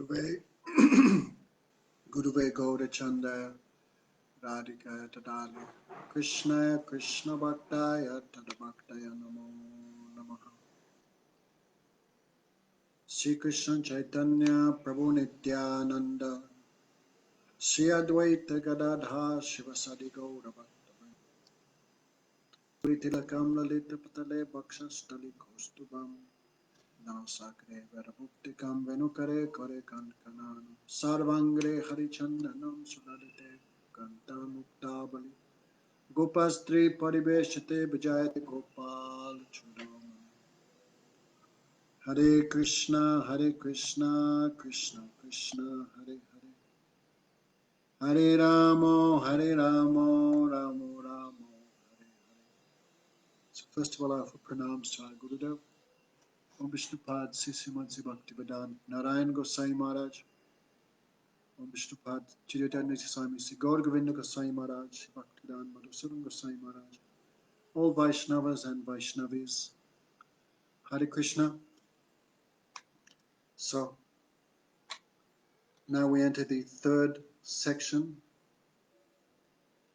Guruve Guruve Gaurachanda Radhika Tadali Krishna Krishna Bhaktaya Tadabhaktaya Namo Namaha Sri Krishna Chaitanya Prabhu Nityananda Sri Advaita Gadadha Shivasadi Gaura Bhaktavai Tilakam Lalita Patale Bhakshastali Kostubam Nasakre Verabhuktikam Venukare Kore Kankanam Sarvangre Harichandanam Suladite Kanta Muktabali Gopastri Paribeshate Vijayate Gopal Chudam Hare Krishna Krishna Krishna Hare Hare Hare Ramo Ramo Ramo Hare Hare. So first of all I offer pranams to our Gurudev. Om Vishnupad Sisimadzi Bhaktivedanta Narayan Gosai Maharaj, Om Vishnupad Chiritanya Swami Sri Gaur Govinda Gosai Maharaj, Bhaktivedanta Madhusudan Gosai Maharaj, all Vaishnavas and Vaishnavis. Hare Krishna. So now we enter the third section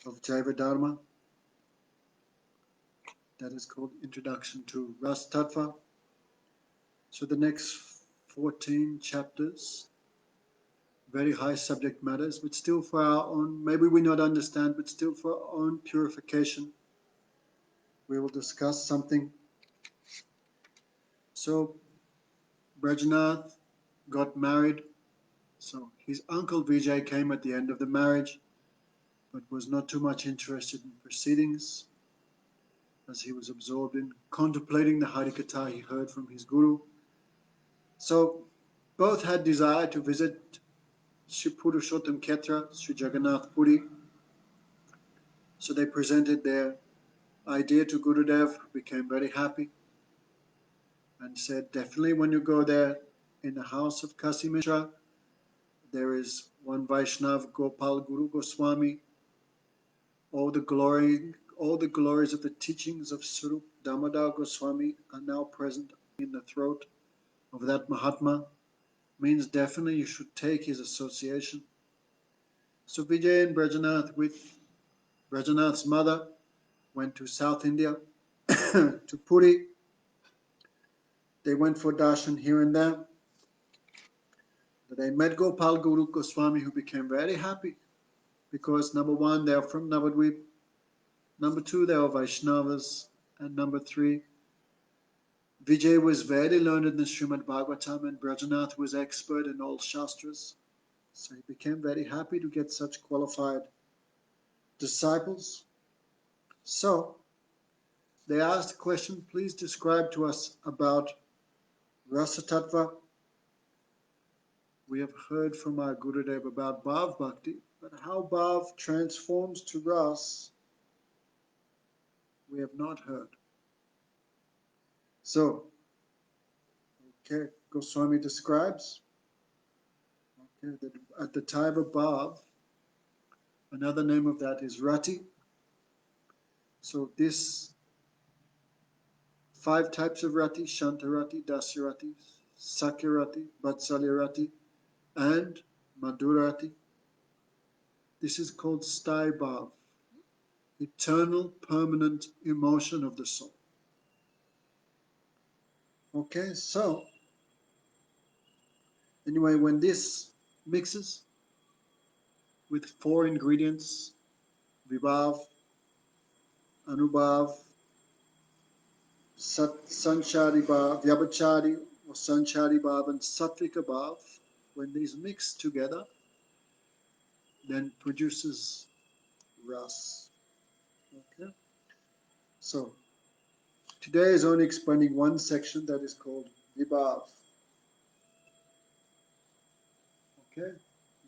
of Jaiva-Dharma, that is called Introduction to Rasa-tattva. So the next 14 chapters, very high subject matters, but still for our own, maybe we not understand, but still for our own purification, we will discuss something. So Brajanath got married. So his uncle Vijay came at the end of the marriage, but was not too much interested in proceedings, as he was absorbed in contemplating the Harikatha he heard from his guru. So both had desire to visit Sri Purushottam Kshetra, Sri Jagannath Puri. So they presented their idea to Gurudev, who became very happy and said, definitely when you go there in the house of Kasi Mishra, there is one Vaishnav, Gopal Guru Goswami. All the glories of the teachings of Swarup Damodar Goswami are now present in the throat of that Mahatma. Means definitely you should take his association. So Vijay and Brajanath, with Brajanath's mother, went to South India, to Puri. They went for darshan here and there. They met Gopal Guru Goswami, who became very happy because number one, they are from Navadvip. Number two, they are Vaishnavas. And number three, Vijay was very learned in the Srimad Bhagavatam and Brajanath was expert in all Shastras. So he became very happy to get such qualified disciples. So they asked the question, please describe to us about Rasa-tattva. We have heard from our Gurudev about Bhav Bhakti, but how Bhav transforms to Ras, we have not heard. So, okay, Goswami describes, okay, that at the time of Bhav, another name of that is Rati. So this 5 types of Rati, Shantarati, Dasarati, Sakyarati, Vatsalyarati, and Madhurati. This is called Sthai Bhav, eternal, permanent emotion of the soul. Okay, so anyway, when this mixes with 4 ingredients, Vibhav, Anubhav, Sanchari Bhav, Vyabhachari or Sanchari Bhav, and Sattvika Bhav, when these mix together, then produces Ras. Okay, so today is only explaining one section that is called Vibhav. Okay,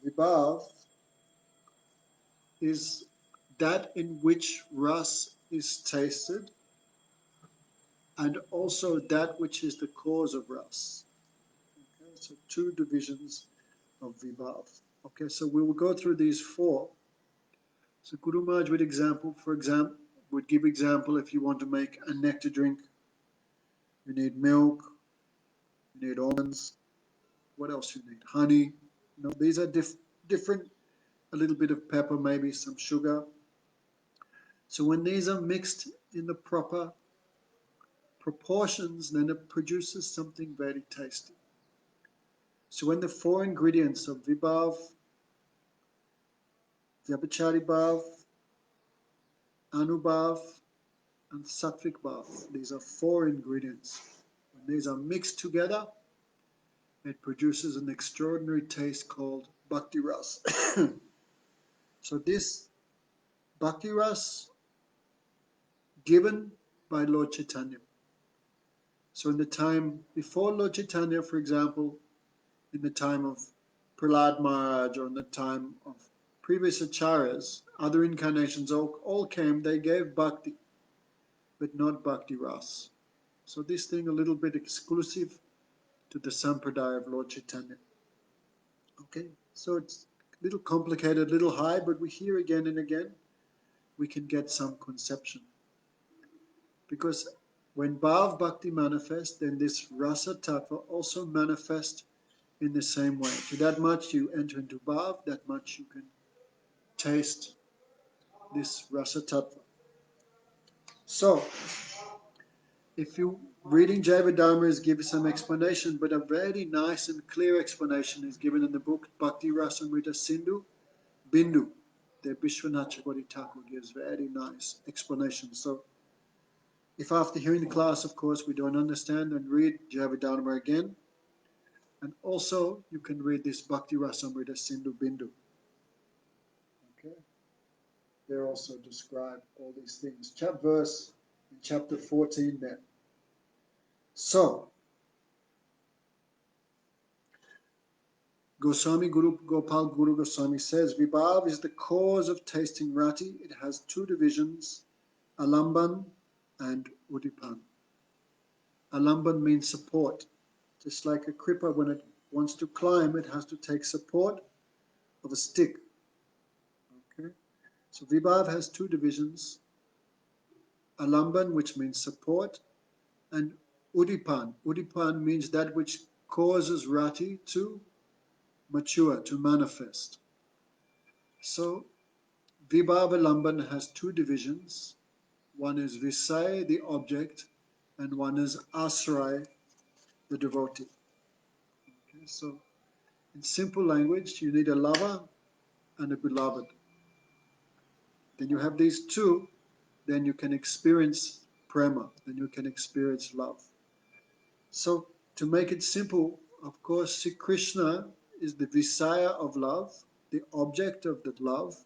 Vibhav is that in which Ras is tasted, and also that which is the cause of Ras. Okay, so 2 divisions of Vibhav. Okay, so we will go through these 4. So Guru Maharaj would give example if you want to make a nectar drink. You need milk, you need almonds, what else you need? Honey. These are different, a little bit of pepper, maybe some sugar. So when these are mixed in the proper proportions, then it produces something very tasty. So when the four ingredients of Vibhav, Vyabhichari Bhav, Anubhav, and Sattvic Bhav, these are four ingredients. When these are mixed together, it produces an extraordinary taste called Bhakti Ras. So this Bhakti Ras given by Lord Chaitanya. So in the time before Lord Chaitanya, for example, in the time of Prahlad Maharaj or in the time of previous acharyas, other incarnations all came, they gave bhakti, but not Bhakti Ras. So this thing a little bit exclusive to the sampradaya of Lord Chaitanya. Okay, so it's a little complicated, a little high, but we hear again and again, we can get some conception. Because when Bhav Bhakti manifests, then this Rasa-tattva also manifests in the same way. To that much you enter into Bhav, that much you can taste this Rasa-tattva. So, if you reading Jaiva-Dharma is given some explanation, but a very nice and clear explanation is given in the book Bhakti Rasamrita Sindhu Bindu. The Vishwanath Chakravarti Thakur gives very nice explanation. So, if after hearing the class, of course, we don't understand, then read Jaiva-Dharma again. And also, you can read this Bhakti Rasamrita Sindhu Bindu. Okay? There also describe all these things. Verse in chapter 14 there. So, Gopal Guru Goswami says, Vibhav is the cause of tasting rati. It has two divisions, Alamban and Udipan. Alamban means support. Just like a kripa, when it wants to climb, it has to take support of a stick. Okay? So Vibhav has two divisions, Alamban, which means support, and Udipan. Udipan means that which causes rati to mature, to manifest. So Vibhav Alamban has two divisions. One is Visaya, the object, and one is Asray, the devotee. Okay, so in simple language, you need a lover and a beloved. Then you have these two, then you can experience prema, then you can experience love. So to make it simple, of course, Sri Krishna is the Visaya of love, the object of that love,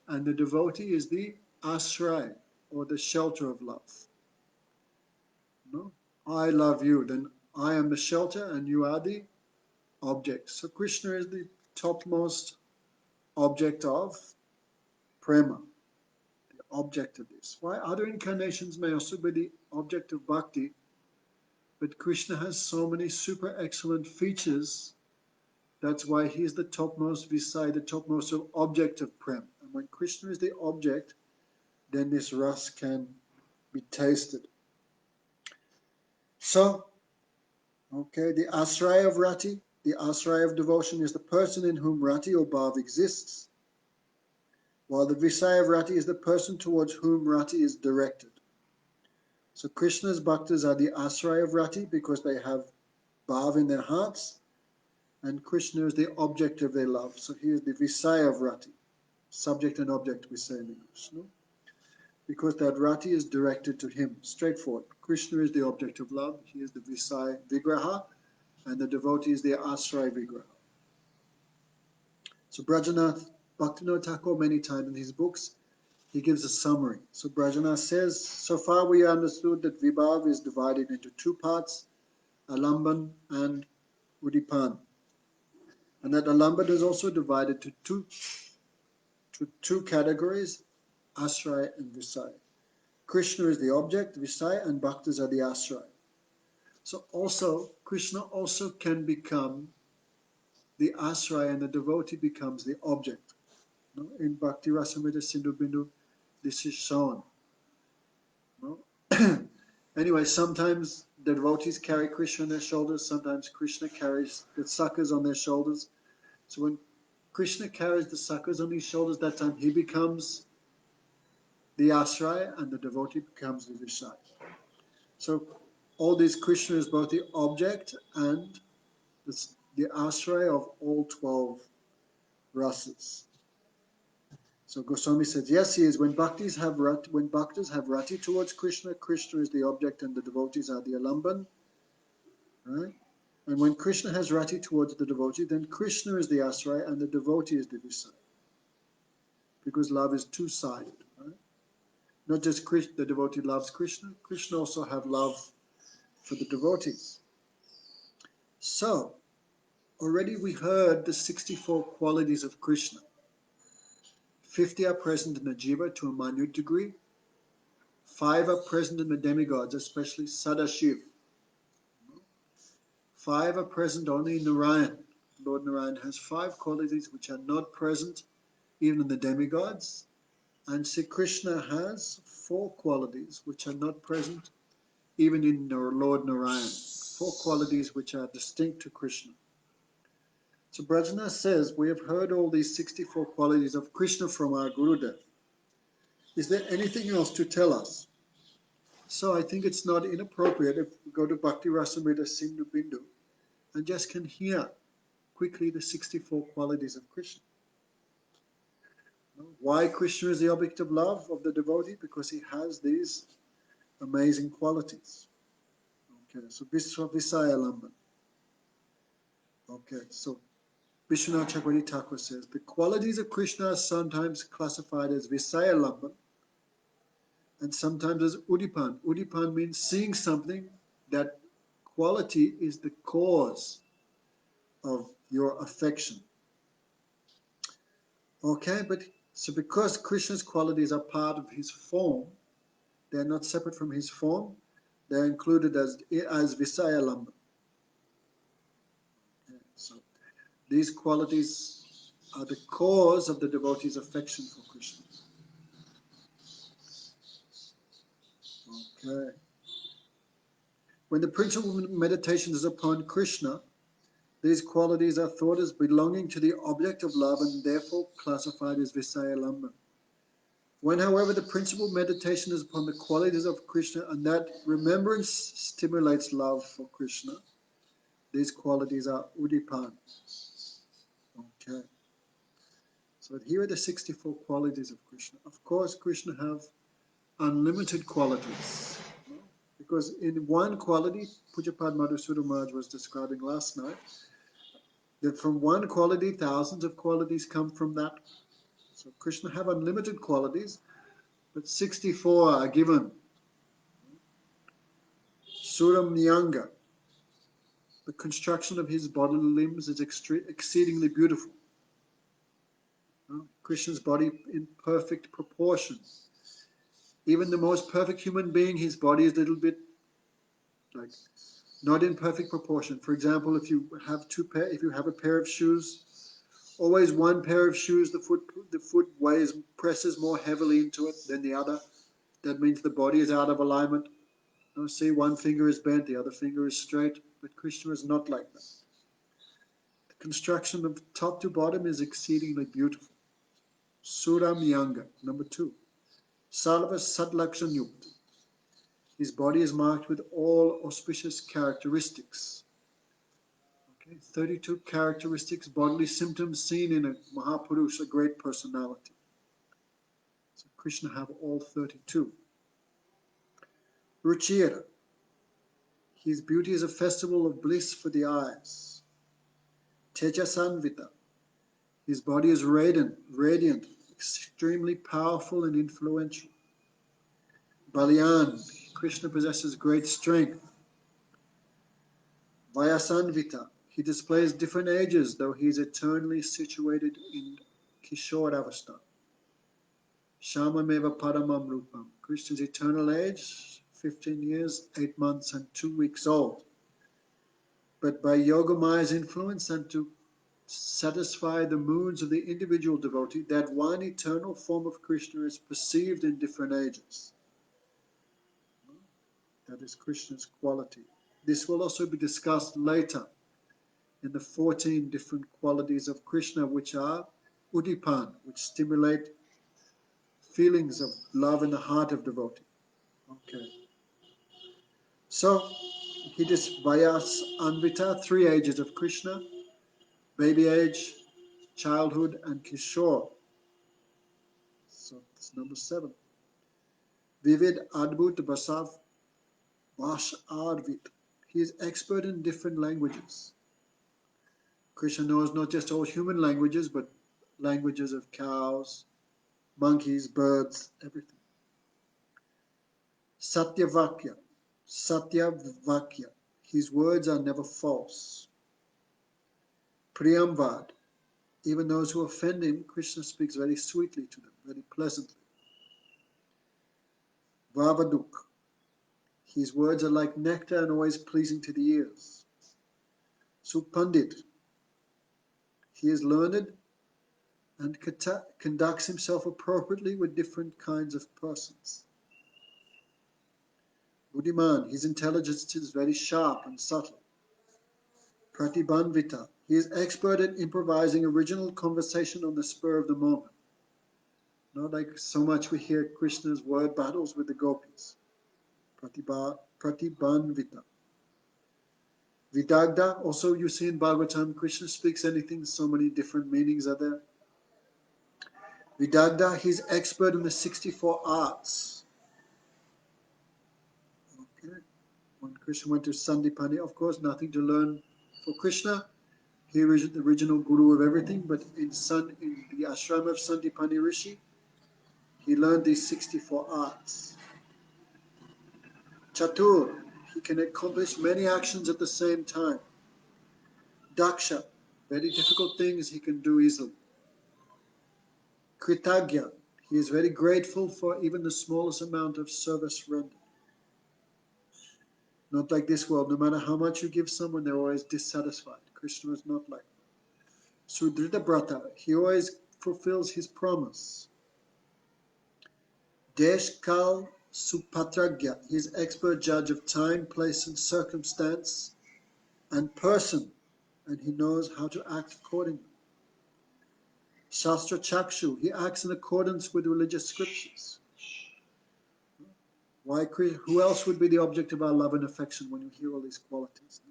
and the devotee is the Asray, or the shelter of love. No? I love you, then I am the shelter and you are the object. So Krishna is the topmost object of prema, the object of this. Why other incarnations may also be the object of bhakti, but Krishna has so many super excellent features. That's why he's the topmost visaya, the topmost object of prem. And when Krishna is the object, then this ras can be tasted. So, okay, the asraya of rati, the asraya of devotion is the person in whom rati or bhav exists, while the visaya of rati is the person towards whom rati is directed. So Krishna's bhaktas are the asraya of rati because they have bhav in their hearts, and Krishna is the object of their love. So he is the visaya of rati, subject and object we say in English, no? Because that rati is directed to him, straightforward. Krishna is the object of love, he is the visaya vigraha, and the devotee is the asraya vigraha. So Brajanath Bhaktivinoda Thakur many times in his books, he gives a summary. So Brajanath says, so far we understood that Vibhav is divided into two parts, Alamban and Udipan. And that Alamban is also divided to two categories, Asraya and Visaya. Krishna is the object, Visaya, and Bhaktas are the Asraya. So also, Krishna also can become the Asraya and the devotee becomes the object. No? In Bhakti Rasamrita Sindhu Bindu, this is shown. No? Anyway, sometimes the devotees carry Krishna on their shoulders. Sometimes Krishna carries the suckers on their shoulders. So when Krishna carries the suckers on his shoulders, that time he becomes the ashraya and the devotee becomes the Vishaya. So all these, Krishna is both the object and the ashraya of all 12 rasas. So Goswami says, yes, he is. When bhaktas have rati towards Krishna, Krishna is the object and the devotees are the alamban. Right? And when Krishna has rati towards the devotee, then Krishna is the ashraya and the devotee is the Vishaya. Because love is two-sided. Right? Not just the devotee loves Krishna, Krishna also have love for the devotees. So, already we heard the 64 qualities of Krishna. 50 are present in the jiva to a minute degree. 5 are present in the demigods, especially Sadashiv. 5 are present only in Narayan. Lord Narayan has 5 qualities which are not present even in the demigods. And Sri Krishna has 4 qualities which are not present even in Lord Narayan. 4 qualities which are distinct to Krishna. So Brajana says, we have heard all these 64 qualities of Krishna from our Gurudev. Is there anything else to tell us? So I think it's not inappropriate if we go to Bhakti Rasamrita Sindhu Bindu and just can hear quickly the 64 qualities of Krishna. Why Krishna is the object of love of the devotee? Because he has these amazing qualities. Okay, so Visaya Lamban. Okay, so Vishwanath Chakravarti Thakur says, the qualities of Krishna are sometimes classified as Visaya Lamban and sometimes as Udipan. Udipan means seeing something, that quality is the cause of your affection. Okay, but so because Krishna's qualities are part of his form, they're not separate from his form, they're included as Visaya Lamba. Okay, so these qualities are the cause of the devotee's affection for Krishna. Okay. When the principal meditation is upon Krishna, these qualities are thought as belonging to the object of love and therefore classified as Visaya Lamba. When, however, the principal meditation is upon the qualities of Krishna and that remembrance stimulates love for Krishna, these qualities are Udipan. Okay. So here are the 64 qualities of Krishna. Of course, Krishna have unlimited qualities. Because in one quality, Pujapad Madhusudana Maharaj was describing last night, that from one quality, thousands of qualities come from that. So Krishna have unlimited qualities, but 64 are given. Suram Nyanga, the construction of his bodily limbs is exceedingly beautiful. Krishna's body in perfect proportion. Even the most perfect human being, his body is a little bit like not in perfect proportion. For example, if you have a pair of shoes, always one pair of shoes, the foot presses more heavily into it than the other. That means the body is out of alignment. See, one finger is bent, the other finger is straight, but Krishna is not like that. The construction of top to bottom is exceedingly beautiful. Suram Yanga, number 2. Sarva Sadlakshan Yukta. His body is marked with all auspicious characteristics. Okay, 32 characteristics, bodily symptoms seen in a Mahapurush, a great personality. So Krishna have all 32. Ruchira. His beauty is a festival of bliss for the eyes. Tejasanvita. His body is radiant, extremely powerful and influential. Balyan. Krishna possesses great strength. Vayasanvita. He displays different ages, though he is eternally situated in Kishore Avastha. Shamameva Paramam Rupam. Krishna's eternal age, 15 years, 8 months, and 2 weeks old. But by Yogamaya's influence and to satisfy the moods of the individual devotee, that one eternal form of Krishna is perceived in different ages. That is Krishna's quality. This will also be discussed later in the 14 different qualities of Krishna, which are Udipan, which stimulate feelings of love in the heart of devotee. Okay. So, he is Vayas Anvita, 3 ages of Krishna, baby age, childhood, and Kishore. So, that's number 7. Vivid Adbhut Basav Vash Arvit. He is expert in different languages. Krishna knows not just all human languages, but languages of cows, monkeys, birds, everything. Satyavakya. Satyavakya. His words are never false. Priyamvad. Even those who offend him, Krishna speaks very sweetly to them, very pleasantly. Vavaduk. His words are like nectar and always pleasing to the ears. Supandit. He is learned and conducts himself appropriately with different kinds of persons. Buddhiman, his intelligence is very sharp and subtle. Pratibhanvita, he is expert at improvising original conversation on the spur of the moment. Not like so much we hear Krishna's word battles with the gopis. Pratibhanvita. Vidagda, also you see in Bhagavatam, Krishna speaks anything, so many different meanings are there. Vidagda, he's expert in the 64 arts. Okay. When Krishna went to Sandipani, of course, nothing to learn for Krishna. He is the original guru of everything, but in the ashram of Sandipani Rishi, he learned these 64 arts. Chatur, he can accomplish many actions at the same time. Daksha, very difficult things he can do easily. Kritagya, he is very grateful for even the smallest amount of service rendered. Not like this world, no matter how much you give someone, they're always dissatisfied. Krishna is not like that. Sudritabrata, he always fulfills his promise. Deshkal Supatragya, he is expert judge of time, place, and circumstance, and person, and he knows how to act accordingly. Shastra Chakshu, he acts in accordance with religious scriptures. Who else would be the object of our love and affection when you hear all these qualities?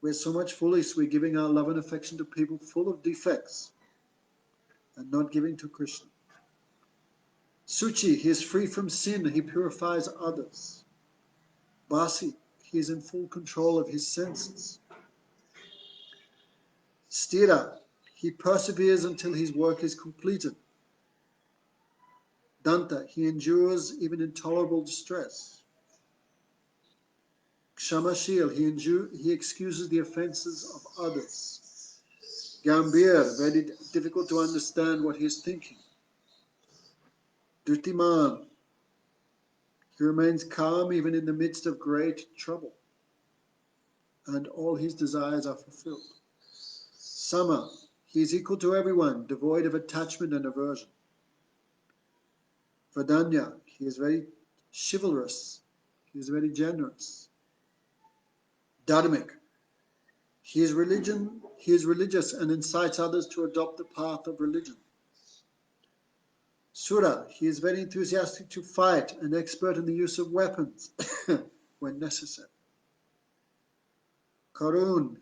We're so much foolish, we're giving our love and affection to people full of defects and not giving to Krishna. Suchi, he is free from sin, he purifies others. Basi, he is in full control of his senses. Stira, he perseveres until his work is completed. Danta, he endures even intolerable distress. Kshamashil, he excuses the offenses of others. Gambhir, very difficult to understand what he is thinking. Dritiman, he remains calm even in the midst of great trouble, and all his desires are fulfilled. Sama, he is equal to everyone, devoid of attachment and aversion. Vadanya, he is very chivalrous, he is very generous. Dharmic, he is religious and incites others to adopt the path of religion. Sura, he is very enthusiastic to fight and expert in the use of weapons when necessary. Karun,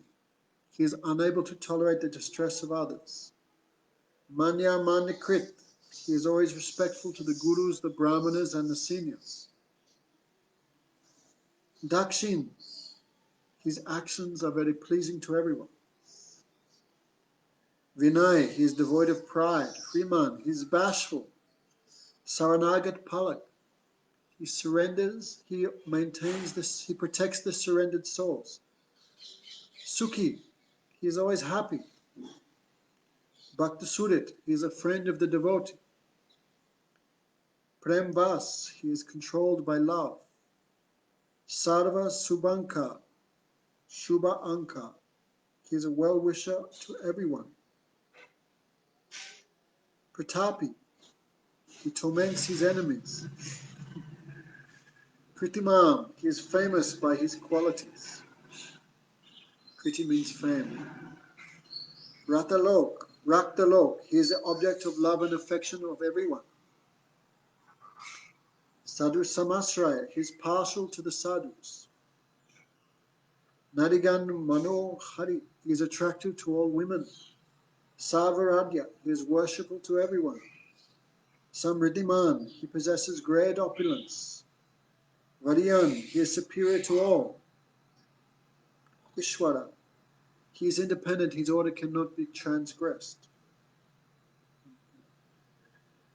he is unable to tolerate the distress of others. Manya Manikrit, he is always respectful to the gurus, the brahmanas, and the seniors. Dakshin, his actions are very pleasing to everyone. Vinay, he is devoid of pride. Hriman, he is bashful. Saranagat Palak, he surrenders, he maintains this, he protects the surrendered souls. Sukhi, he is always happy. Bhaktasurit, he is a friend of the devotee. Premvas, he is controlled by love. Sarva Subhanka, Shubha Anka, he is a well-wisher to everyone. Pratapi, he torments his enemies. Kritimam, he is famous by his qualities. Kriti means fame. Raktalok, he is the object of love and affection of everyone. Sadhu Samasraya, he is partial to the sadhus. Nadigan Manohari, he is attractive to all women. Savaradya, he is worshipful to everyone. Samriddhiman, he possesses great opulence. Vadiyan, he is superior to all. Ishwara, he is independent, his order cannot be transgressed.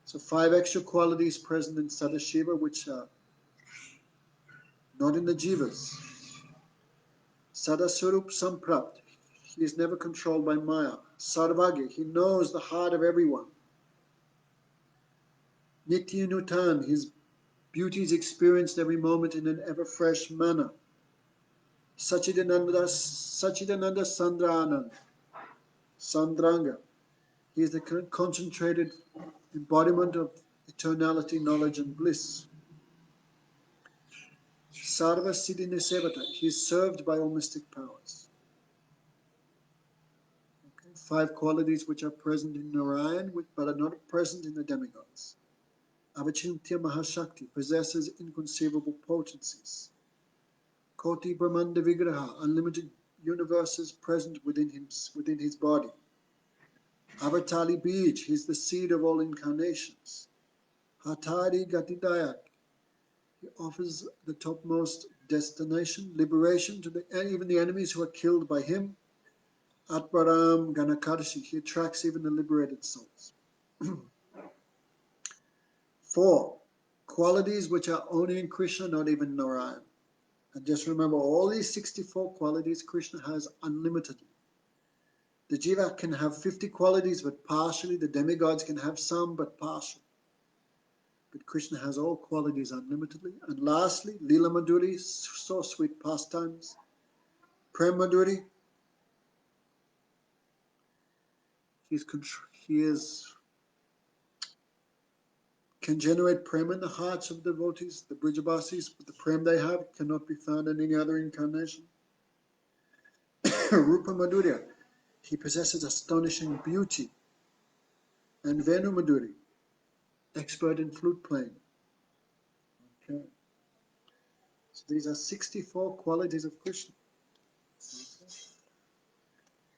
So 5 extra qualities present in Sadashiva which are not in the jivas. Sadaswarup Samprapt, he is never controlled by Maya. Sarvagya, he knows the heart of everyone. Nityanutan, his beauty is experienced every moment in an ever-fresh manner. Sachidananda Sandranga, he is the concentrated embodiment of eternality, knowledge and bliss. Sarva Siddhi Nisevata, he is served by all mystic powers. Okay. 5 qualities which are present in Narayan but are not present in the demigods. Avachintya Mahashakti, possesses inconceivable potencies. Koti Brahmanda Vigraha, unlimited universes present within his body. Avatali Bij, he is the seed of all incarnations. Hatari Gatidayak, he offers the topmost destination, liberation to even the enemies who are killed by him. Atmaram Ganakarshi, he attracts even the liberated souls. 4 qualities which are only in Krishna, not even Narayan. And just remember, all these 64 qualities Krishna has unlimitedly. The jiva can have 50 qualities, but partially. The demigods can have some, but partially. But Krishna has all qualities unlimitedly. And lastly, Lila Madhuri, so sweet pastimes. Prem Madhuri, can generate prem in the hearts of devotees, the Brijabasis, but the prem they have cannot be found in any other incarnation. Rupa Madhurya, he possesses astonishing beauty. And Venu Madhuri, expert in flute playing. Okay. So these are 64 qualities of Krishna.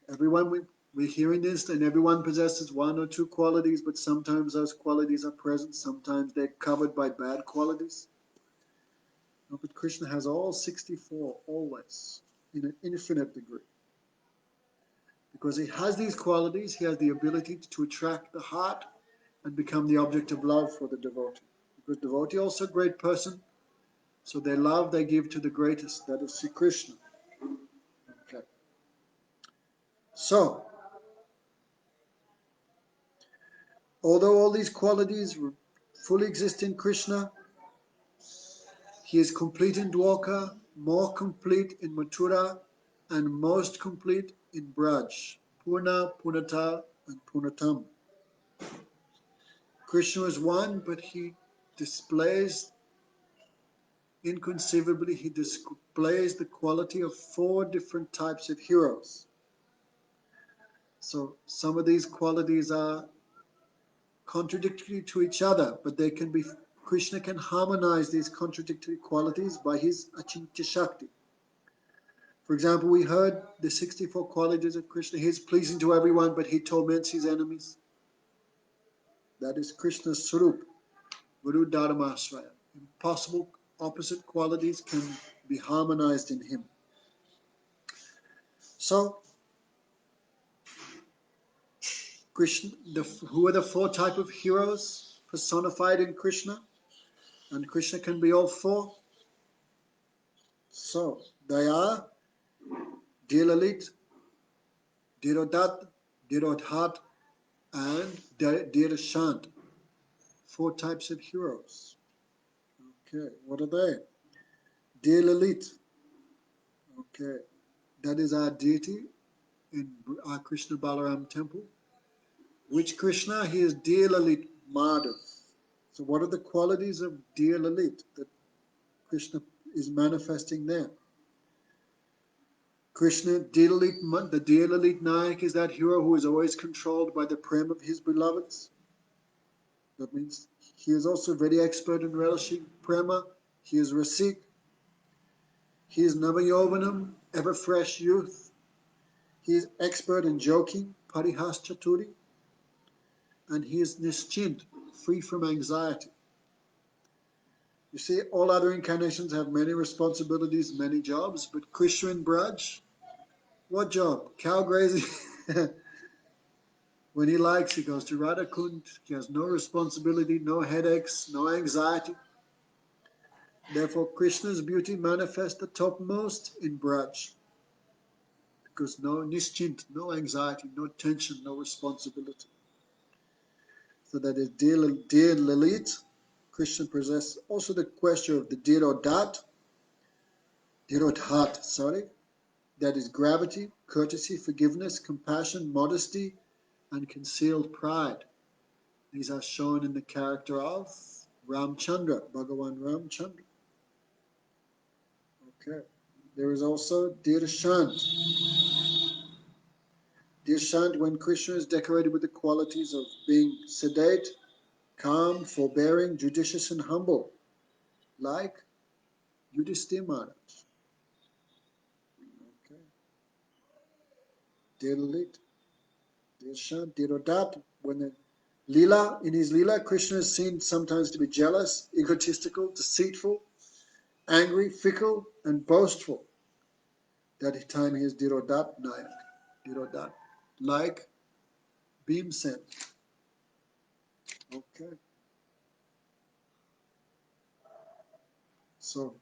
Okay. Everyone, we're hearing this, and everyone possesses 1 or 2 qualities, but sometimes those qualities are present, sometimes they're covered by bad qualities. No, but Krishna has all 64, always, in an infinite degree. Because he has these qualities, he has the ability to attract the heart and become the object of love for the devotee. Because devotee also a great person, so their love they give to the greatest, that is Sri Krishna. Okay. So, although all these qualities fully exist in Krishna, he is complete in Dwarka, more complete in Mathura, and most complete in Braj. Purna, Purnata, and Purnatam. Krishna is one, but he displays, inconceivably, he displays the quality of 4 different types of heroes. So some of these qualities are contradictory to each other, but they can be, Krishna can harmonize these contradictory qualities by his Achintya Shakti. For example, we heard the 64 qualities of Krishna. He is pleasing to everyone, but he torments his enemies. That is Krishna's Swarup, Guru Dharmasraya. Impossible opposite qualities can be harmonized in him. So, Krishna, who are the 4 types of heroes personified in Krishna? And Krishna can be all 4. So, they are Dhilalit, Dhirodat, Dhirodhat, and Dhirashant. 4 types of heroes. Okay, what are they? Dhilalit. Okay, that is our deity in our Krishna Balaram temple. Which Krishna? He is Dhilalit Madhav. So what are the qualities of Dhilalit that Krishna is manifesting there. Krishna, the Leela Nayak, is that hero who is always controlled by the prem of his beloveds. That means he is also very expert in relishing prema. He is Rasik. He is Navayovanam, ever fresh youth. He is expert in joking, Parihas Chaturi. And he is Nischint, free from anxiety. You see, all other incarnations have many responsibilities, many jobs, but Krishna in Braj, what job? Cow grazing. When he likes, he goes to Radha Kund. He has no responsibility, no headaches, no anxiety. Therefore, Krishna's beauty manifests the topmost in Braj. Because no nischint, no anxiety, no tension, no responsibility. So that is dear Lalit. Krishna possesses also the question of the Dhirodhat, that is gravity, courtesy, forgiveness, compassion, modesty, and concealed pride. These are shown in the character of Ramchandra, Bhagavan Ramchandra. Okay. There is also Dirshant. Dirshant, when Krishna is decorated with the qualities of being sedate, calm, forbearing, judicious, and humble, like Yudhishthira Maharaj. Okay. Dirlit, Dirshant, Dirodhat, when the Leela, in his Leela, Krishna is seen sometimes to be jealous, egotistical, deceitful, angry, fickle, and boastful. That time he is Dhirodhat Nayak. Dhirodhat. Like Bhimsen. Okay. So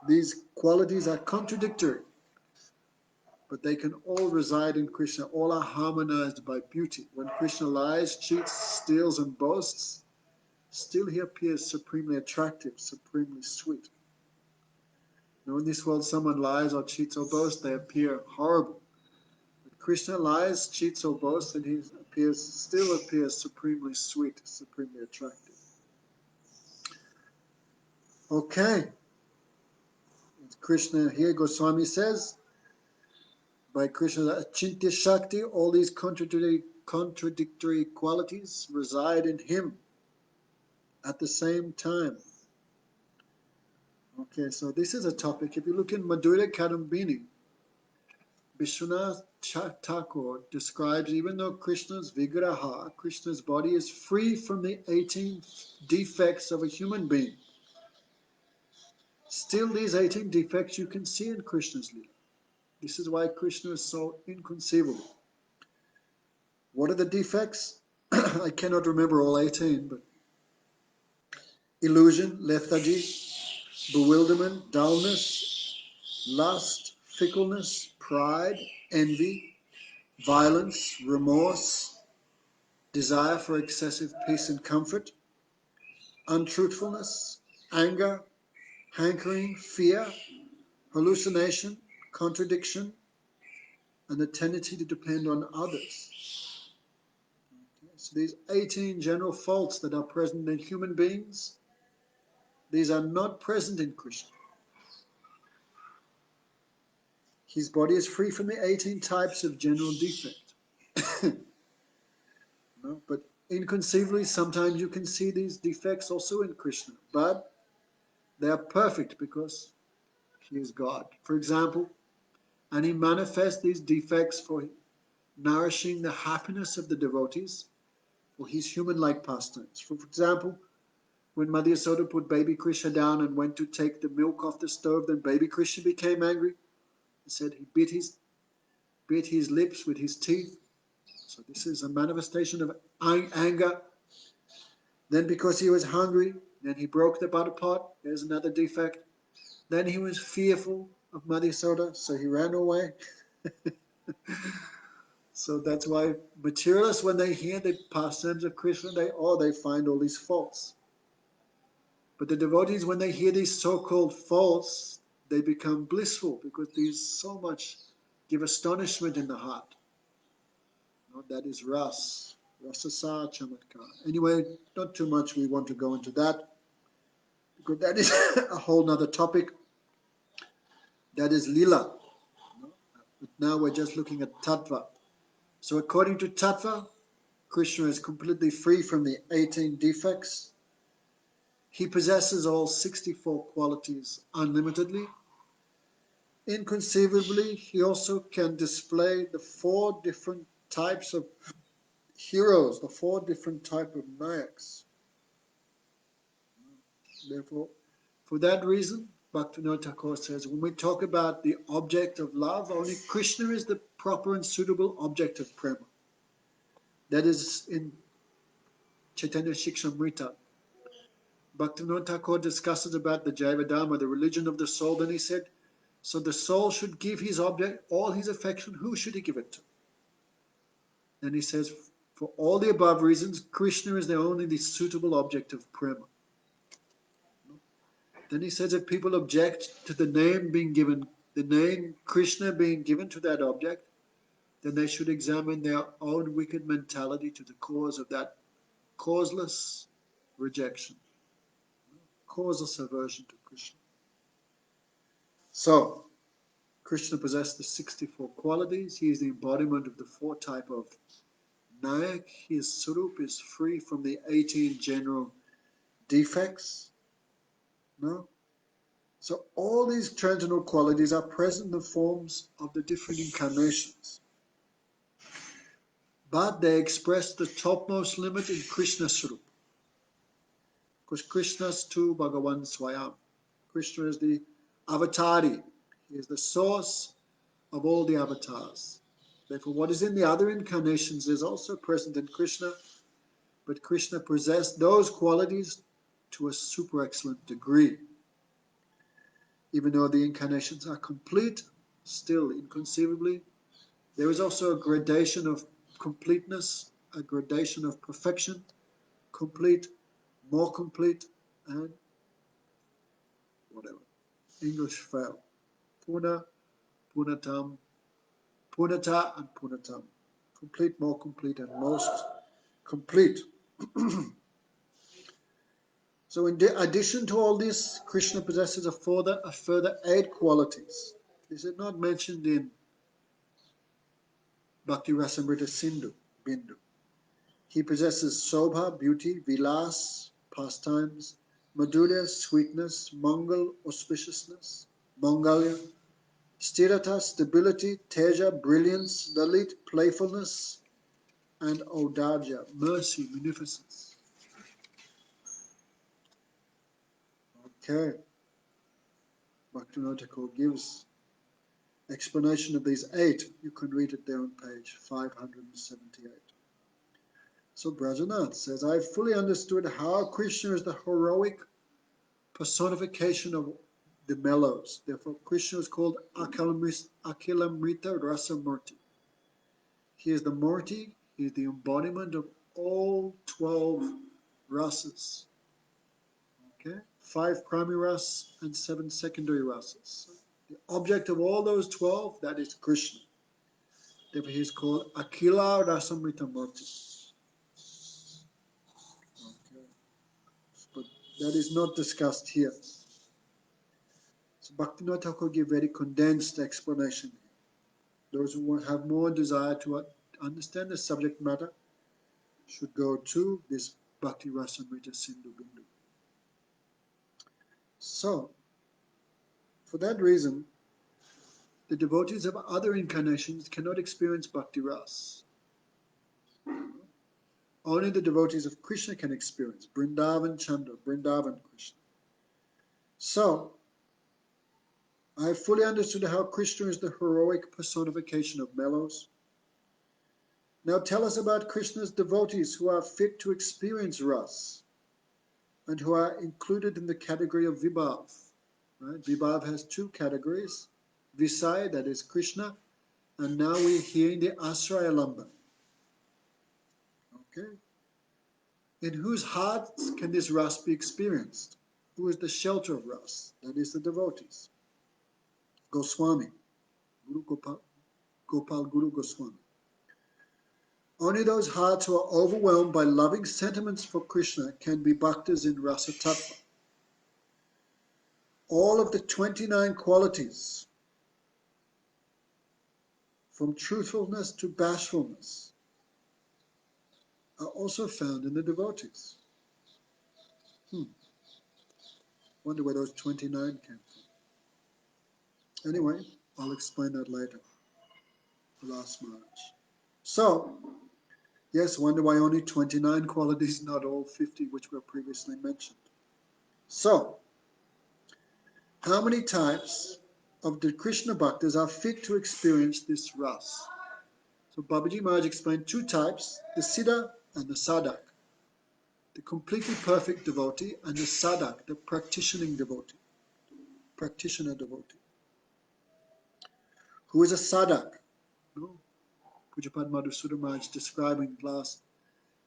these qualities are contradictory, but they can all reside in Krishna. All are harmonized by beauty. When Krishna lies, cheats, steals, and boasts, still he appears supremely attractive, supremely sweet. Now in this world, someone lies or cheats or boasts, they appear horrible. Krishna lies, cheats, or boasts, and he still appears supremely sweet, supremely attractive. Okay. Krishna here, Goswami says, by Krishna's Achintya Shakti, all these contradictory qualities reside in him at the same time. Okay, so this is a topic. If you look in Madhurya Kadambini, Vishwanath Thakur describes, even though Krishna's Vigraha, Krishna's body, is free from the 18 defects of a human being, still these 18 defects you can see in Krishna's Leela. This is why Krishna is so inconceivable. What are the defects? I cannot remember all 18, but illusion, lethargy, bewilderment, dullness, lust, fickleness, pride, envy, violence, remorse, desire for excessive peace and comfort, untruthfulness, anger, hankering, fear, hallucination, contradiction, and the tendency to depend on others. Okay, so these 18 general faults that are present in human beings, these are not present in Krishna. His body is free from the 18 types of general defect. No? But inconceivably, sometimes you can see these defects also in Krishna. But they are perfect because he is God. For example, and he manifests these defects for nourishing the happiness of the devotees for his human-like pastimes. For example, when Mother Yasoda put baby Krishna down and went to take the milk off the stove, then baby Krishna became angry. He said he bit his lips with his teeth. So this is a manifestation of anger. Then because he was hungry, then he broke the butter pot. There's another defect. Then he was fearful of Mother Yasoda, so he ran away. So that's why materialists, when they hear the pastimes of Krishna, they find all these faults. But the devotees, when they hear these so-called faults, they become blissful because these so much give astonishment in the heart. That is Rasa-sa Chamatkar. Anyway, not too much we want to go into that because that is a whole nother topic. That is lila. But now we're just looking at tattva. So according to tattva, Krishna is completely free from the 18 defects. He possesses all 64 qualities unlimitedly. Inconceivably, he also can display the 4 different types of heroes, the 4 different types of nayaks. Therefore, for that reason, Bhaktivinoda Thakur says, when we talk about the object of love, only Krishna is the proper and suitable object of prema. That is in Chaitanya Shikshamrita. Bhaktivinoda Thakur discusses about the Jaiva-Dharma, the religion of the soul. Then he said, so the soul should give his object all his affection. Who should he give it to? Then he says, for all the above reasons, Krishna is the only suitable object of prema. Then he says, if people object to the name being given, the name Krishna being given to that object, then they should examine their own wicked mentality to the cause of that causeless rejection, causeless aversion to Krishna. So, Krishna possessed the 64 qualities. He is the embodiment of the 4 types of Nayak. His Swarup is free from the 18 general defects. No? So all these transcendental qualities are present in the forms of the different incarnations. But they express the topmost limit in Krishna Swarup. Because Krishna's tu Bhagavan Swayam. Krishna is the avatari. He is the source of all the avatars. Therefore, what is in the other incarnations is also present in Krishna, but Krishna possessed those qualities to a super excellent degree. Even though the incarnations are complete, still inconceivably, there is also a gradation of completeness, a gradation of perfection, complete, more complete, and whatever. English fail. Puna, punatam, punata, and punatam. Complete, more complete, and most complete. So in addition to all this, Krishna possesses a further 8 qualities. These are not mentioned in Bhakti Rasamrita Sindhu, Bindu. He possesses Sobha, beauty, Vilas, pastimes, Madhurya, sweetness, Mangal, auspiciousness, Mangalya, Sthirata, stability, Teja, brilliance, Lalit, playfulness, and Audarja, mercy, munificence. Okay. Bhaktivinoda Thakur gives explanation of these 8. You can read it there on page 578. So Brajanath says, I fully understood how Krishna is the heroic personification of the mellows. Therefore, Krishna is called Akilamrita Rasamurti. He is the Murti, he is the embodiment of all 12 rasas. Okay? 5 primary rasas and 7 secondary rasas. The object of all those 12, that is Krishna. Therefore, he is called Akila Rasamrita Murti. Okay. But that is not discussed here. So Bhaktivinoda Thakur give very condensed explanation. Those who have more desire to understand the subject matter should go to this Bhakti Rasamrita Sindhu Bindu. So, for that reason, the devotees of other incarnations cannot experience Bhakti Ras. Only the devotees of Krishna can experience Vrindavan Chandra, Vrindavan Krishna. So, I fully understood how Krishna is the heroic personification of mellows. Now tell us about Krishna's devotees who are fit to experience Ras and who are included in the category of Vibhav. Right? Vibhav has 2 categories, Visai, that is Krishna, and now we're hearing the Asraya Lamba. Okay? In whose hearts can this Ras be experienced? Who is the shelter of Ras? That is the devotees. Goswami, Guru Gopal Guru Goswami. Only those hearts who are overwhelmed by loving sentiments for Krishna can be Bhaktas in Rasa-tattva. all of the 29 qualities, from truthfulness to bashfulness, are also found in the devotees. Wonder where those 29 came from. Anyway, I'll explain that later. Last March. So, yes, wonder why only 29 qualities, not all 50 which were previously mentioned. So, how many types of the Krishna Bhaktas are fit to experience this ras? So Babaji Maharaj explained two types, the Siddha and the Sadhak. The completely perfect devotee and the Sadhak, the practitioner devotee. Who is a Sadhak? No? Pujapad Madhusudana Maharaj describing last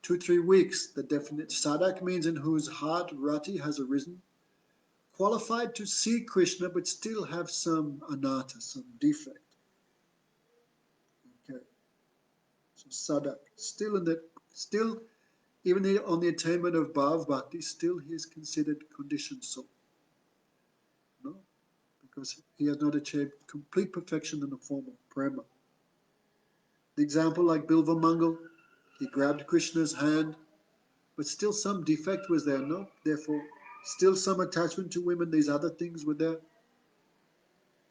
2-3 weeks the definite Sadhak means in whose heart rati has arisen, qualified to see Krishna but still have some anartha, some defect. Okay. So Sadhak, still even on the attainment of Bhav Bhakti, still he is considered conditioned soul. No? Because he has not achieved complete perfection in the form of prema. The example like Bilva Mangal, he grabbed Krishna's hand, but still some defect was there, no? Therefore, still some attachment to women, these other things were there.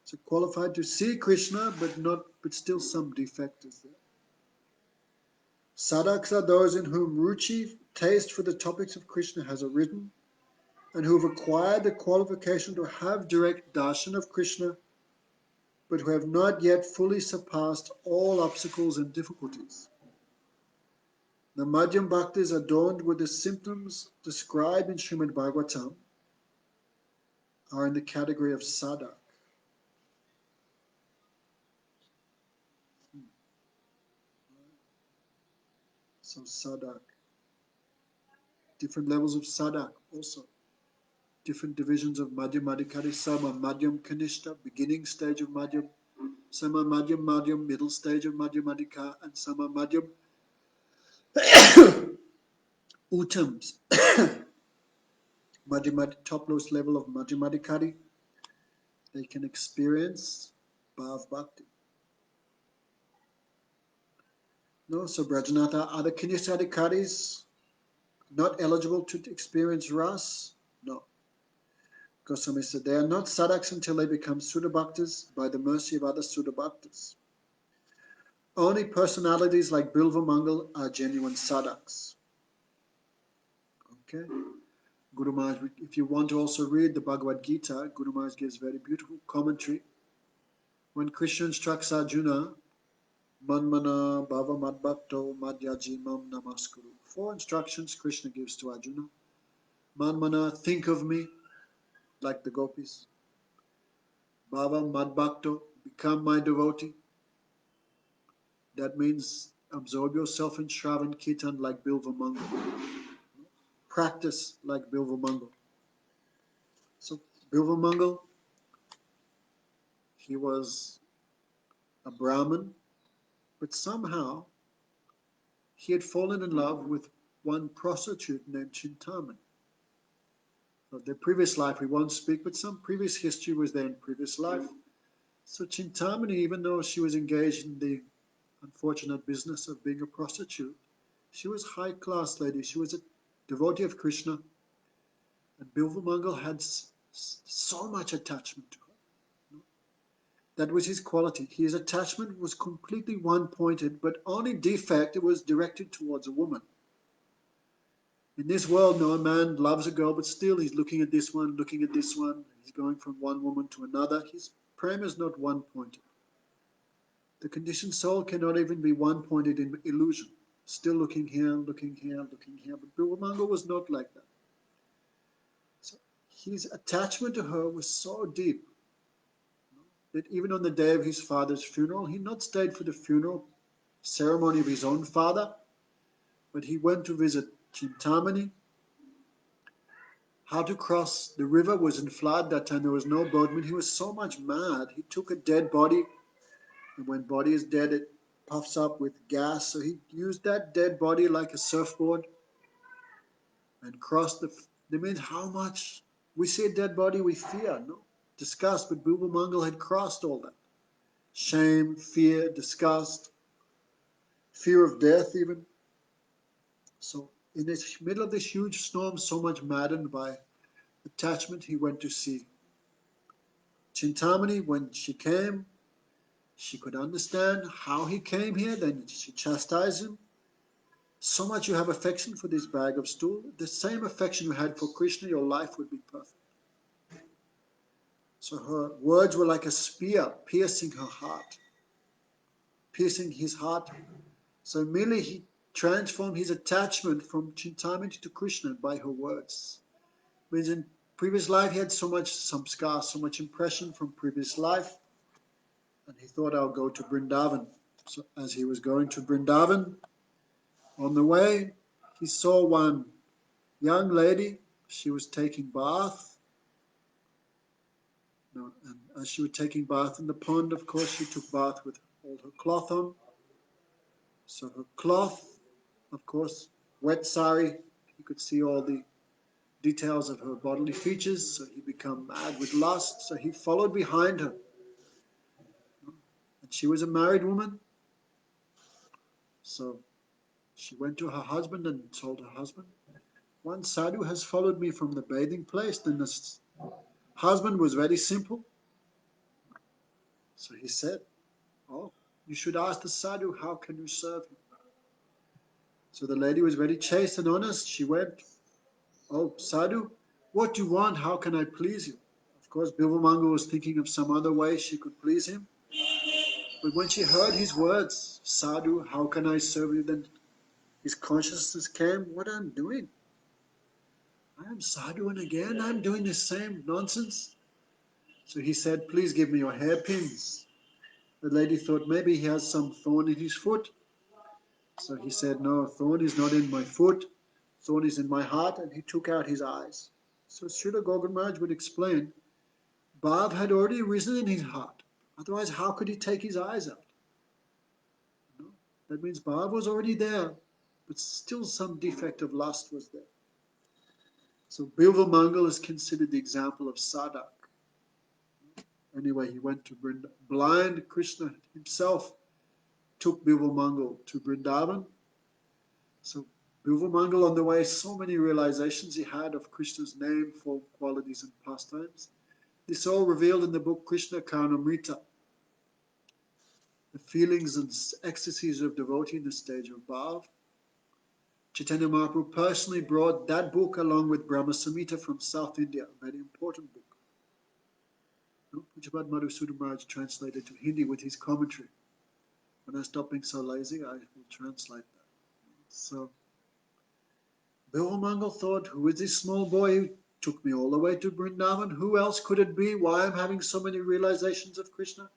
So qualified to see Krishna, but still some defect is there. Sadhaks are those in whom ruchi, taste for the topics of Krishna has arisen, and who have acquired the qualification to have direct darshan of Krishna, but who have not yet fully surpassed all obstacles and difficulties. The Madhyam Bhaktas adorned with the symptoms described in Srimad Bhagavatam are in the category of sadhak. So sadhak. Different levels of sadhak also. Different divisions of Madhyam Adhikari, Sama, Madhyam Kanishta, beginning stage of Madhyam, Sama Madhyam, middle stage of Madhyam Adhikar, and Sama Madhyam Utams, topmost level of Madhyam Adhikari. They can experience Bhav Bhakti. No, so Brajnatha, are the Kanishta Adhikaris not eligible to experience Ras? No. Goswami said they are not sadhaks until they become Sudha Bhaktas by the mercy of other Sudha Bhaktas. Only personalities like Bilva Mangal are genuine sadhaks. Okay? Guru Maharaj, if you want to also read the Bhagavad-Gita, Guru Maharaj gives very beautiful commentary. When Krishna instructs Arjuna, Manmana Bhava Madbhakto Madhyajimam Namaskuru. 4 instructions Krishna gives to Arjuna. Manmana, think of me, like the gopis. Bhava Madbhakto, become my devotee. That means absorb yourself in Shravan Kirtan like Bilva Mangal. Practice like Bilva Mangal. So Bilva Mangal, he was a Brahmin, but somehow he had fallen in love with one prostitute named Chintamani. Of their previous life we won't speak, but some previous history was there in previous life. So Chintamani, even though she was engaged in the unfortunate business of being a prostitute, she was a high-class lady. She was a devotee of Krishna. And Bilva Mangal had so much attachment to her. That was his quality. His attachment was completely one-pointed, but only defect, it was directed towards a woman. In this world, no, a man loves a girl, but still he's looking at this one, looking at this one. He's going from one woman to another. His prema is not one-pointed. The conditioned soul cannot even be one-pointed in illusion. Still looking here, looking here, looking here. But Bilva Mangal was not like that. So his attachment to her was so deep that even on the day of his father's funeral, he not stayed for the funeral ceremony of his own father, but he went to visit Chintamani. How to cross the river was in flood that time. There was no boatman. He was so much mad. He took a dead body, and when body is dead, it puffs up with gas. So he used that dead body like a surfboard and crossed the. That means how much we see a dead body, we fear. No, disgust, but Bilbo Mangal had crossed all that. Shame, fear, disgust, fear of death even. So in the middle of this huge storm, so much maddened by attachment, he went to see Chintamani. When she came, she could understand how he came here. Then she chastised him. So much you have affection for this bag of stool. The same affection you had for Krishna, your life would be perfect. So her words were like a spear piercing her heart, piercing his heart. So immediately he transformed his attachment from Chintamani to Krishna by her words. Means in previous life he had so much samskar, so much impression from previous life, and he thought, I'll go to Vrindavan. So as he was going to Vrindavan, on the way, he saw one young lady. She was taking bath. No, and as she was taking bath in the pond, of course, she took bath with all her cloth on. So her cloth, of course, wet sari, he could see all the details of her bodily features, so he became mad with lust, so he followed behind her. And she was a married woman, so she went to her husband and told her husband, one sadhu has followed me from the bathing place. Then the husband was very simple, so he said, oh, you should ask the sadhu, how can you serve him? So the lady was very chaste and honest. She went, oh, sadhu, what do you want? How can I please you? Of course, Bilvamango was thinking of some other way she could please him. But when she heard his words, sadhu, how can I serve you? Then his consciousness came, what I'm doing? I am sadhu, and again I'm doing the same nonsense. So he said, please give me your hairpins. The lady thought maybe he has some thorn in his foot. So he said, no, thorn is not in my foot. Thorn is in my heart. And he took out his eyes. So Srila Gogan Maharaj would explain, Bhav had already arisen in his heart. Otherwise, how could he take his eyes out? No? That means Bhav was already there, but still some defect of lust was there. So Bilva Mangal is considered the example of Sadak. Anyway, he went to Vrindavan. Blind Krishna himself took Bilva Mangal to Vrindavan. So Bilva Mangal on the way, so many realizations he had of Krishna's name, form, qualities and pastimes. This all revealed in the book Krishna Karnamrita. The feelings and ecstasies of devotee in the stage of Bhav. Chaitanya Mahaprabhu personally brought that book along with Brahma Samhita from South India, a very important book. Pujapad Madhusudan Maharaj translated to Hindi with his commentary. When I stop being so lazy, I will translate that. So, Bilvamangal thought, who is this small boy who took me all the way to Vrindavan? Who else could it be? Why I'm having so many realizations of Krishna?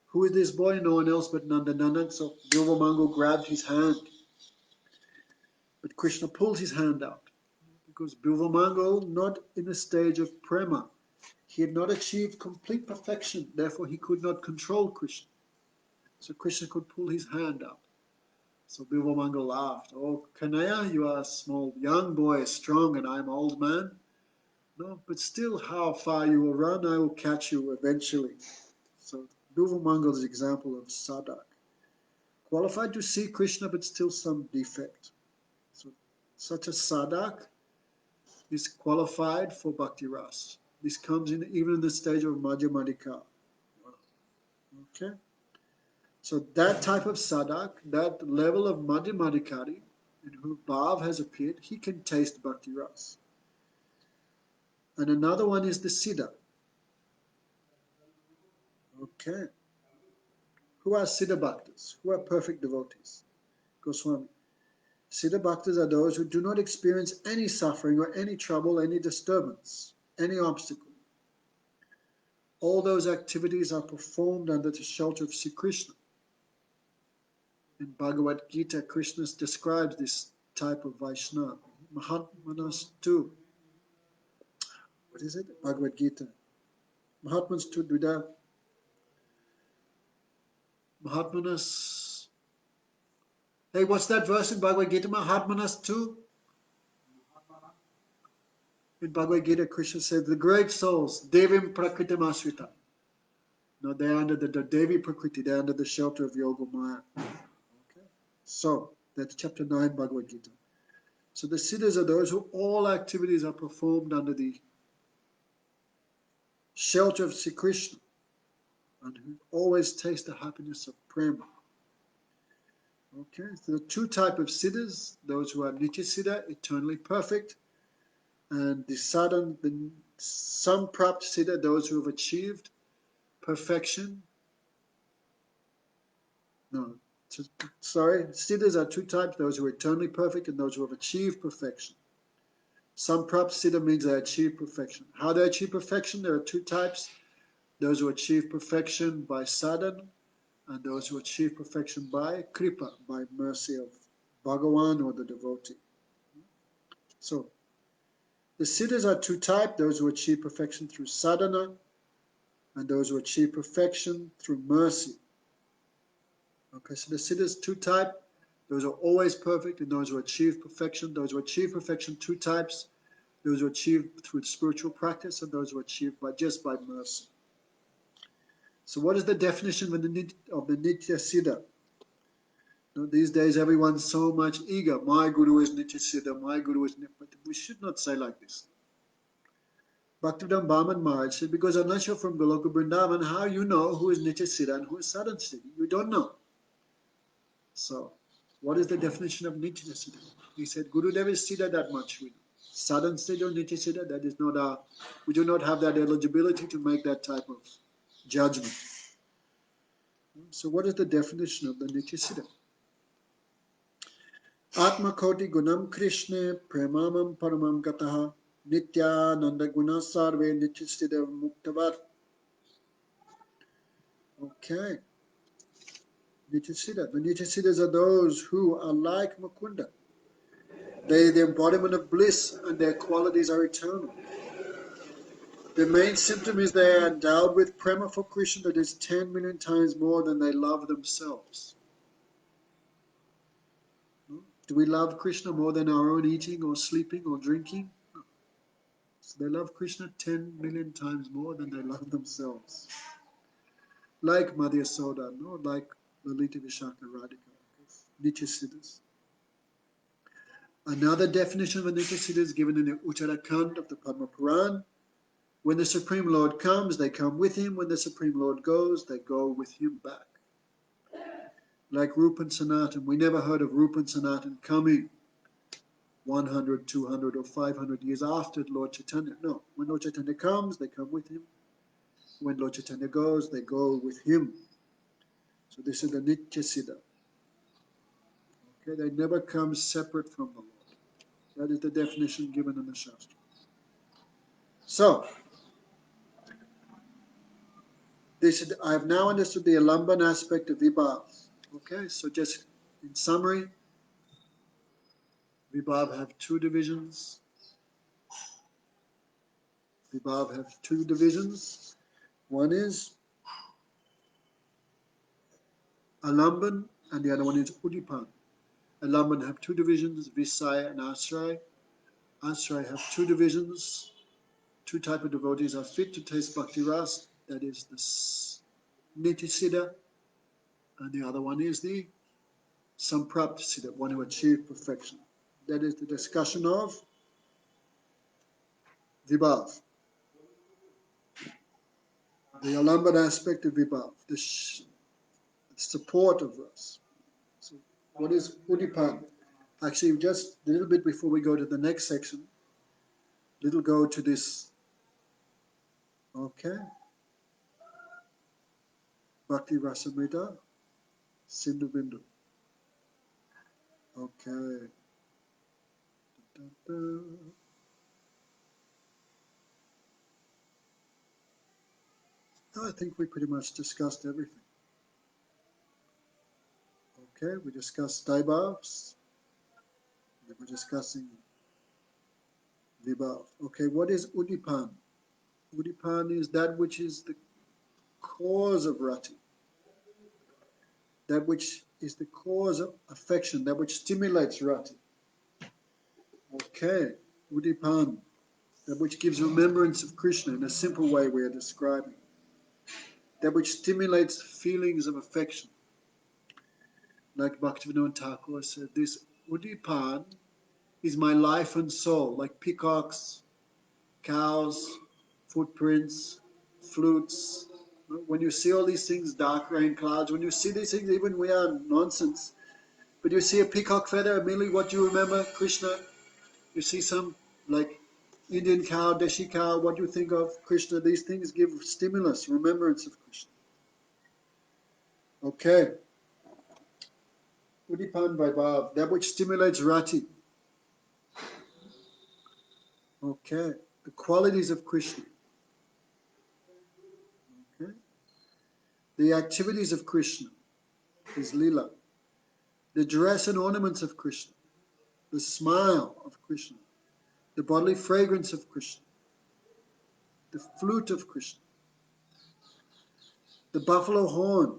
Who is this boy? No one else but Nandanandan. So Bilvamangal grabbed his hand. But Krishna pulled his hand out. Because Bilvamangal, not in a stage of prema, he had not achieved complete perfection, therefore he could not control Krishna. So Krishna could pull his hand out. So Bilvamangal laughed. Oh, Kanaya, you are a small young boy, strong, and I'm old man. No, but still how far you will run, I will catch you eventually. So Bilvamangal's example of Sadak. Qualified to see Krishna, but still some defect. So such a Sadak is qualified for Bhakti Ras. This comes in even in the stage of Madhyamadika. Okay? So that type of Sadak, that level of Madhyamadikari, in whom Bhav has appeared, he can taste Bhakti Ras. And another one is the Siddha. Okay. Who are Siddha Bhaktas? Who are perfect devotees? Goswami. Siddha Bhaktas are those who do not experience any suffering or any trouble, any disturbance, any obstacle. All those activities are performed under the shelter of Sri Krishna. In Bhagavad-Gita, Krishna describes this type of Vaishnava. Mahatmanas too. What is it? Bhagavad-Gita. Mahatmanas tu Dvida. Mahatmanas. Hey, what's that verse in Bhagavad-Gita? Mahatmanas tu? In Bhagavad-Gita, Krishna said, the great souls, Devim Prakritam Ashrita. No, they're under the Devi Prakriti, they're under the shelter of Yoga Maya. Okay? So, that's chapter 9, Bhagavad-Gita. So the siddhas are those who all activities are performed under the shelter of Sri Krishna, and who always taste the happiness of prema. Okay, so there are two types of siddhas, those who are nitya siddha, eternally perfect, and the sadhan, the samprapt siddha, those who have achieved perfection. No, sorry, siddhas are two types, those who are eternally perfect and those who have achieved perfection. Samprapt siddha means they achieve perfection. How they achieve perfection? There are two types. Those who achieve perfection by sadhana, and those who achieve perfection by kripa, by mercy of Bhagavan or the devotee. So, the siddhas are two types, those who achieve perfection through sadhana, and those who achieve perfection through mercy. Okay, so the siddhas two types, those who are always perfect, and those who achieve perfection. Those who achieve perfection, two types, those who achieve through spiritual practice, and those who achieve just by mercy. So what is the definition of the Nitya Siddha? These days everyone's so much eager. My Guru is Nitya Siddha, my Guru is Nitya. But we should not say like this. Bhaktivedanta Bhaman Maharaj said, because unless you're from Goloka Vrindavan, how you know who is Nitya Siddha and who is Sadhan Siddha? You don't know. So, what is the definition of Nitya Siddha? He said, Gurudev is Siddha, that much we know. Sadhan Siddha or Nitya Siddha, that is not our, we do not have that eligibility to make that type of judgment. So what is the definition of the Nitya Siddha? Atma Koti Gunam Krishna Premamam Paramam Gataha Nitya Nanda Guna Sarve Nitya Siddha Muktavat. Okay. Nitya Siddha. The Nitya Siddhas are those who are like Mukunda. They are the embodiment of bliss and their qualities are eternal. The main symptom is they are endowed with prema for Krishna that is 10 million times more than they love themselves. Do we love Krishna more than our own eating or sleeping or drinking? No. So they love Krishna 10 million times more than they love themselves. Like Madhya Soda, no? Like Lalita Vishaka Radhika, Nitya Siddhas. Another definition of a Nitya Siddha is given in the Uttarakhand of the Padma Puran. When the Supreme Lord comes, they come with him. When the Supreme Lord goes, they go with him back. Like Rupa and Sanatan, we never heard of Rupa and Sanatan coming 100, 200 or 500 years after Lord Chaitanya. No, when Lord Chaitanya comes, they come with him. When Lord Chaitanya goes, they go with him. So this is the Nitya Siddha. Okay, they never come separate from the Lord. That is the definition given in the Shastra. So, I have now understood the Alamban aspect of Vibhav. Okay, so just in summary, Vibhav have two divisions. Vibhav have two divisions. One is Alamban and the other one is Udipan. Alamban have two divisions, Visaya and Asray. Asray have two divisions. Two types of devotees are fit to taste Bhakti Ras, that is the Nitya Siddha, and the other one is the Samprapt Siddha, one who achieved perfection. That is the discussion of Vibhav. The Alamban aspect of Vibhav, the support of us. So what is Udipan? Actually, just a little bit before we go to the next section, little go to this. Okay. Bhakti Rasamrita, Sindhu Bindu. Okay. I think we pretty much discussed everything. Okay, we discussed Daibhavs. We're discussing Vibhav. Okay, what is Udipan? Udipan is that which is the cause of rati. That which is the cause of affection, that which stimulates rati. Okay, Udipan. that which gives remembrance of Krishna in a simple way we are describing, that which stimulates feelings of affection. Like Bhaktivinoda Thakur said, this Udipan is my life and soul, like peacocks, cows, footprints, flutes. When you see all these things, dark rain clouds, when you see these things, even we are nonsense, but you see a peacock feather, immediately what do you remember? Krishna. You see some like Indian cow, Deshi cow, what do you think of? Krishna. These things give stimulus, remembrance of Krishna. Okay. Udipan Vaibhav, that which stimulates rati. Okay. The qualities of Krishna. Okay. The activities of Krishna, his lila. The dress and ornaments of Krishna. The smile of Krishna. The bodily fragrance of Krishna. The flute of Krishna. The buffalo horn.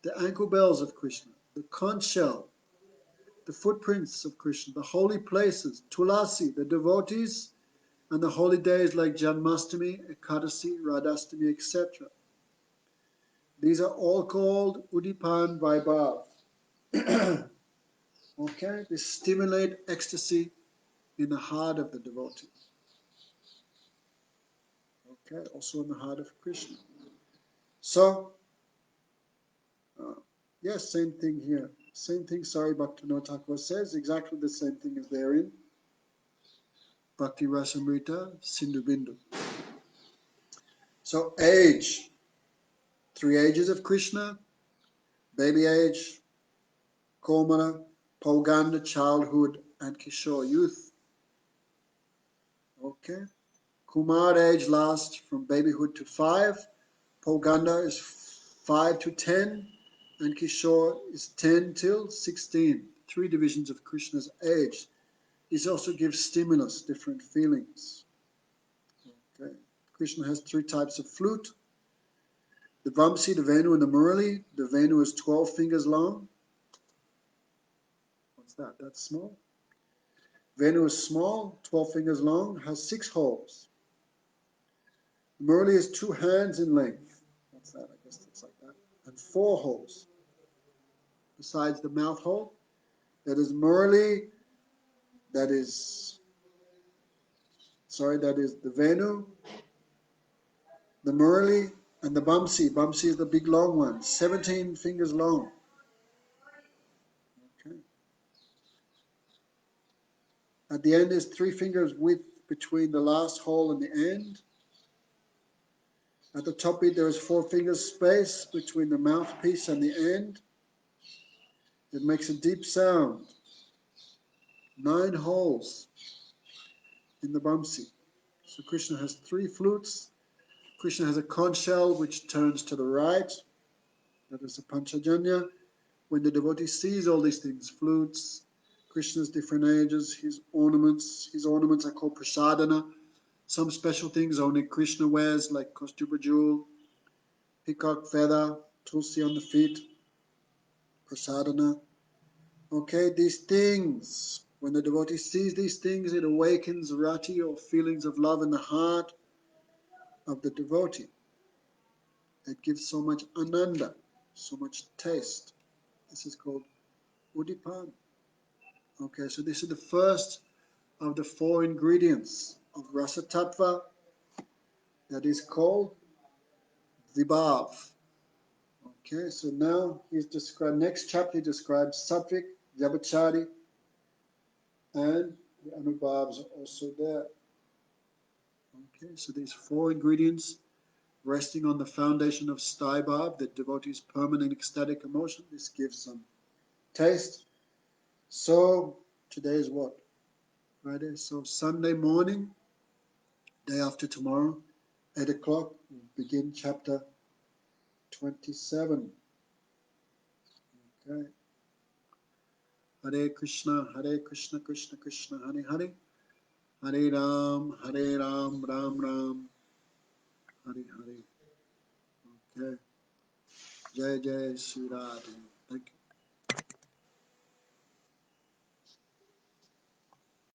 The ankle bells of Krishna. The conch shell. The footprints of Krishna. The holy places. Tulasi, the devotees. And the holy days like Janmastami, Ekadasi, Radhastami, etc. These are all called Udipan Vaibhav. Okay, they stimulate ecstasy in the heart of the devotee. Okay, also in the heart of Krishna. So, yes, same thing here. Same thing, sorry, Bhaktivinoda Thakur says, exactly the same thing as therein. Bhakti Rasamrita, Sindhu Bindu. So, age. 3 ages of Krishna. Baby age, Komana, Pauganda, childhood, and Kishore, youth. Okay. Kumar age lasts from babyhood to 5. Pauganda is 5 to 10. And Kishore is 10 till 16. 3 divisions of Krishna's age. This also gives stimulus, different feelings. Okay. Krishna has 3 types of flute. The Vamsi, the Venu, and the Murali. The Venu is 12 fingers long. What's that? That's small. Venu is small, 12 fingers long, has 6 holes. Murali is 2 hands in length. What's that? I guess it's like that. And 4 holes. Besides the mouth hole, that is Murali, that is the Venu, the Murali, and the Bamsi. Bamsi is the big long one, 17 fingers long. Okay. At the end is 3 fingers width between the last hole and the end. At the top bit there is 4 fingers space between the mouthpiece and the end. It makes a deep sound. 9 holes in the Bamsi. So Krishna has 3 flutes. Krishna has a conch shell which turns to the right. That is the Panchajanya. When the devotee sees all these things, flutes, Krishna's different ages, his ornaments are called prasadana. Some special things only Krishna wears, like Kaustubha jewel, peacock feather, tulsi on the feet, prasadana. Okay, these things, when the devotee sees these things, it awakens rati or feelings of love in the heart of the devotee. It gives so much ananda, so much taste. This is called Udipan. Okay, so this is the first of the 4 ingredients of Rasa-tattva that is called Vibhav. Okay, so now next chapter he describes Sattvic, Vyabhachari, and the Anubhavs are also there. Okay, so these 4 ingredients resting on the foundation of Staibhav, the devotee's permanent ecstatic emotion. This gives some taste. So today is what? Friday. So Sunday morning, day after tomorrow, 8 o'clock, we'll begin chapter 27. Okay. Hare Krishna, Krishna Krishna, Hare Hare. Hare Ram, Ram Ram, Hare Hare. Okay. Jai Jai Shri Radha. Thank you.